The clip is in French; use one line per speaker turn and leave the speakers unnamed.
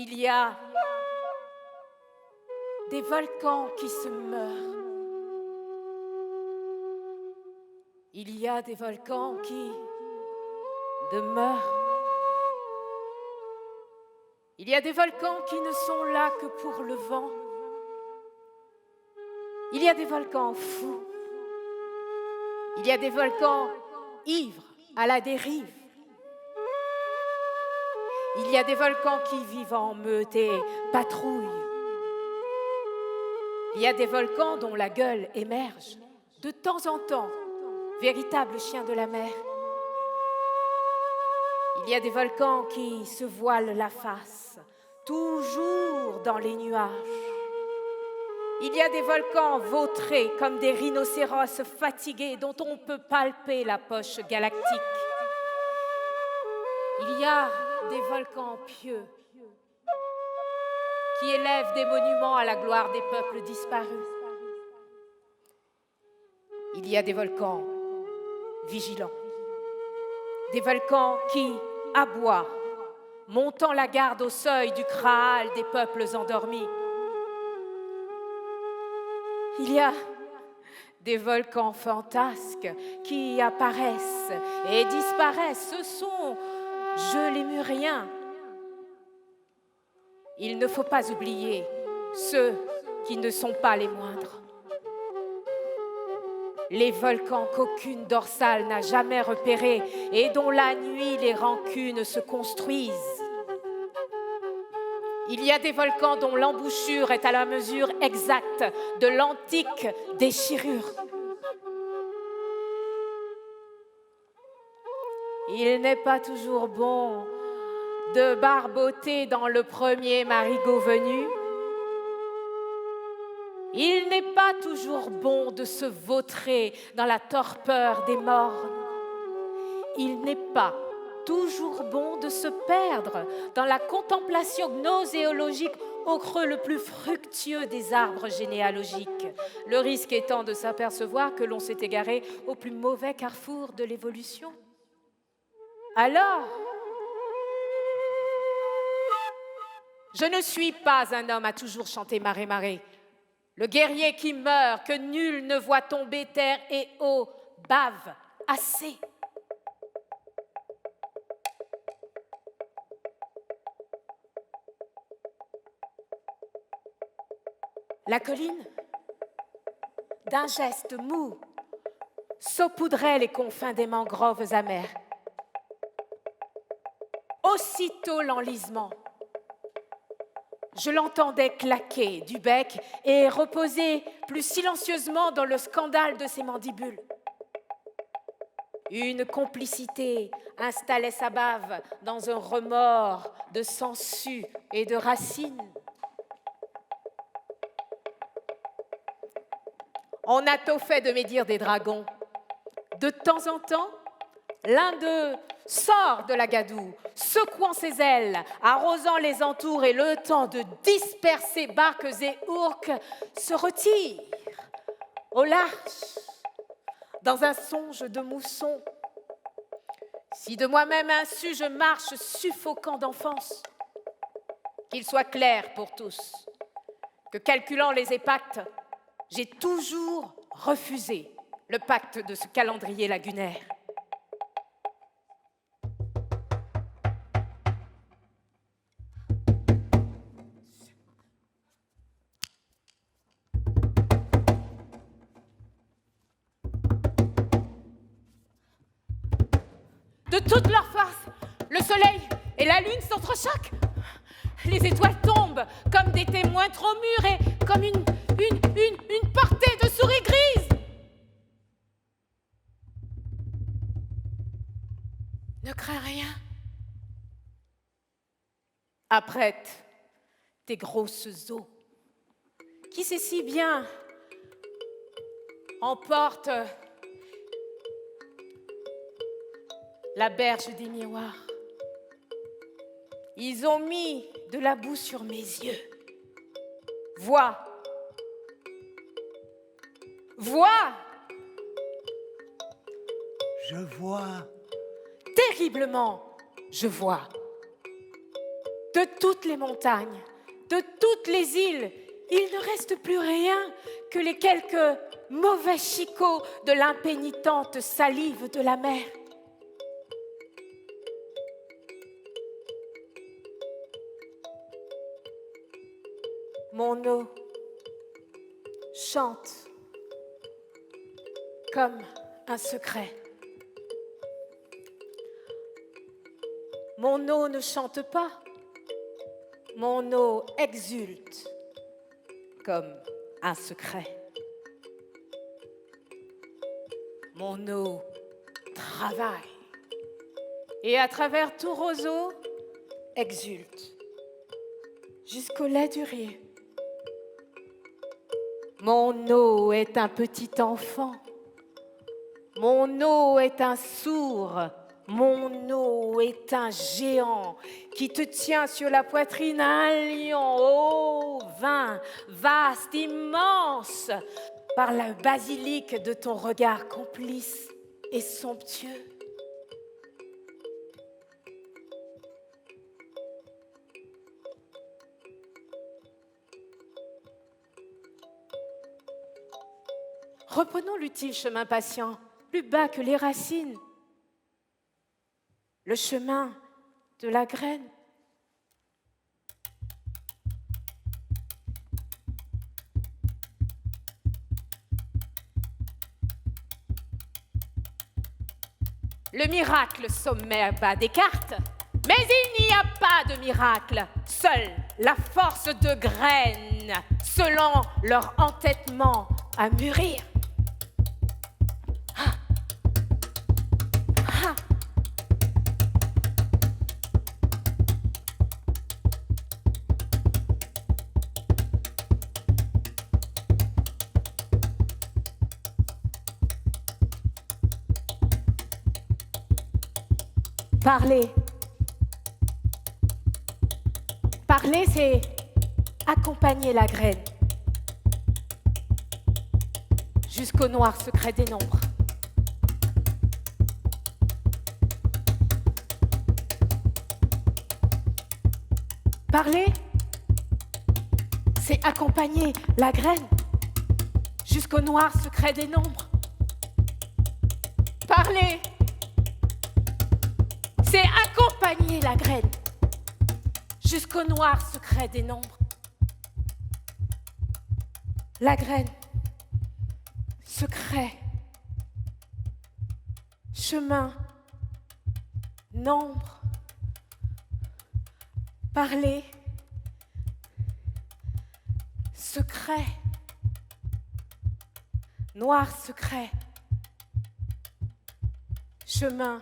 Il y a des volcans qui se meurent. Il y a des volcans qui demeurent. Il y a des volcans qui ne sont là que pour le vent. Il y a des volcans fous. Il y a des volcans ivres, à la dérive. Il y a des volcans qui vivent en meute et patrouillent. Il y a des volcans dont la gueule émerge, de temps en temps, véritable chien de la mer. Il y a des volcans qui se voilent la face, toujours dans les nuages. Il y a des volcans vautrés comme des rhinocéros fatigués dont on peut palper la poche galactique. Il y a des volcans pieux qui élèvent des monuments à la gloire des peuples disparus. Il y a des volcans vigilants, des volcans qui aboient, montant la garde au seuil du Graal des peuples endormis. Il y a des volcans fantasques qui apparaissent et disparaissent. Ce sont je lémuriens. Il ne faut pas oublier ceux qui ne sont pas les moindres. Les volcans qu'aucune dorsale n'a jamais repérés et dont la nuit les rancunes se construisent. Il y a des volcans dont l'embouchure est à la mesure exacte de l'antique déchirure. Il n'est pas toujours bon de barboter dans le premier marigot venu. Il n'est pas toujours bon de se vautrer dans la torpeur des mornes. Il n'est pas toujours bon de se perdre dans la contemplation gnoséologique au creux le plus fructueux des arbres généalogiques, le risque étant de s'apercevoir que l'on s'est égaré au plus mauvais carrefour de l'évolution. Alors, je ne suis pas un homme à toujours chanter marée, marée. Le guerrier qui meurt, que nul ne voit tomber terre et eau, bave assez. La colline, d'un geste mou, saupoudrait les confins des mangroves amères. Aussitôt l'enlisement, je l'entendais claquer du bec et reposer plus silencieusement dans le scandale de ses mandibules. Une complicité installait sa bave dans un remords de sangsues et de racines. On a tôt fait de médire des dragons. De temps en temps, l'un d'eux sort de la gadoue, secouant ses ailes, arrosant les entours et le temps de disperser barques et ourques, se retire au large, dans un songe de mousson. Si de moi-même insu je marche suffocant d'enfance, qu'il soit clair pour tous que calculant les épactes, j'ai toujours refusé le pacte de ce calendrier lagunaire. De toutes leurs forces, le soleil et la lune s'entrechoquent. Les étoiles tombent comme des témoins trop mûrs et comme une portée de souris grises. Ne crains rien. Apprête tes grosses eaux, qui sait si bien emporte la berge des miroirs. Ils ont mis de la boue sur mes yeux. Vois. Vois.
Je vois.
Terriblement, je vois. De toutes les montagnes, de toutes les îles, il ne reste plus rien que les quelques mauvais chicots de l'impénitente salive de la mer. Mon eau chante comme un secret. Mon eau ne chante pas, mon eau exulte comme un secret. Mon eau travaille et à travers tout roseau exulte jusqu'au lait du riz. Mon eau est un petit enfant, mon eau est un sourd, mon eau est un géant qui te tient sur la poitrine un lion, ô vain, vaste, immense, par la basilique de ton regard complice et somptueux. Reprenons l'utile chemin patient, plus bas que les racines. Le chemin de la graine. Le miracle sommet bat des cartes, mais il n'y a pas de miracle. Seule la force de graines, selon leur entêtement à mûrir. Parler. Parler, c'est accompagner la graine jusqu'au noir secret des nombres. Parler, c'est accompagner la graine jusqu'au noir secret des nombres. Parler, c'est accompagner la graine jusqu'au noir secret des nombres. La graine, secret, chemin, nombre, parler, secret, noir secret, chemin,